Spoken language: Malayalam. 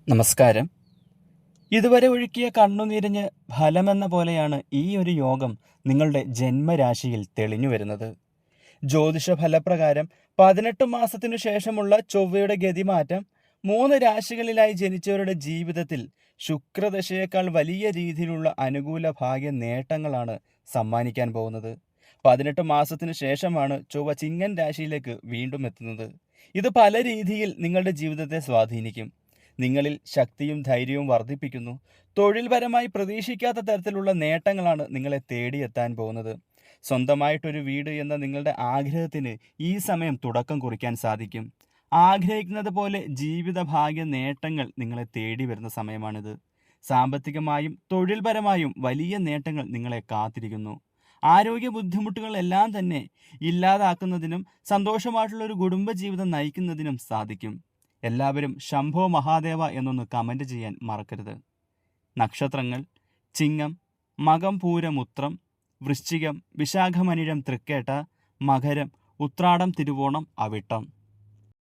നമസ്കാരം. ഇതുവരെ ഒഴുക്കിയ കണ്ണുനീരിന് ഫലമെന്ന പോലെയാണ് ഈ ഒരു യോഗം നിങ്ങളുടെ ജന്മരാശിയിൽ തെളിഞ്ഞു വരുന്നത്. ജ്യോതിഷ ഫലപ്രകാരം 18 മാസത്തിനു ശേഷമുള്ള ചൊവ്വയുടെ ഗതിമാറ്റം 3 രാശികളിലായി ജനിച്ചവരുടെ ജീവിതത്തിൽ ശുക്രദശയേക്കാൾ വലിയ രീതിയിലുള്ള അനുകൂല ഭാഗ്യ നേട്ടങ്ങളാണ് സമ്മാനിക്കാൻ പോകുന്നത്. 18 മാസത്തിനു ശേഷമാണ് ചൊവ്വ ചിങ്ങൻ രാശിയിലേക്ക് വീണ്ടും എത്തുന്നത്. ഇത് പല രീതിയിൽ നിങ്ങളുടെ ജീവിതത്തെ സ്വാധീനിക്കും. നിങ്ങളിൽ ശക്തിയും ധൈര്യവും വർദ്ധിപ്പിക്കുന്നു. തൊഴിൽപരമായി പ്രതീക്ഷിക്കാത്ത തരത്തിലുള്ള നേട്ടങ്ങളാണ് നിങ്ങളെ തേടിയെത്താൻ പോകുന്നത്. സ്വന്തമായിട്ടൊരു വീട് എന്ന നിങ്ങളുടെ ആഗ്രഹത്തിന് ഈ സമയം തുടക്കം കുറിക്കാൻ സാധിക്കും. ആഗ്രഹിക്കുന്നത് പോലെ ജീവിത ഭാഗ്യ നേട്ടങ്ങൾ നിങ്ങളെ തേടി വരുന്ന സമയമാണിത്. സാമ്പത്തികമായും തൊഴിൽപരമായും വലിയ നേട്ടങ്ങൾ നിങ്ങളെ കാത്തിരിക്കുന്നു. ആരോഗ്യ ബുദ്ധിമുട്ടുകളെല്ലാം തന്നെ ഇല്ലാതാക്കുന്നതിനും സന്തോഷമായിട്ടുള്ളൊരു കുടുംബജീവിതം നയിക്കുന്നതിനും സാധിക്കും. എല്ലാവരും ശംഭോ മഹാദേവ എന്നൊന്ന് കമൻ്റ് ചെയ്യാൻ മറക്കരുത്. നക്ഷത്രങ്ങൾ: ചിങ്ങം, മകം, പൂരം, ഉത്രം, വൃശ്ചികം, വിശാഖമനിഴം, തൃക്കേട്ട, മകരം, ഉത്രാടം, തിരുവോണം, അവിട്ടം.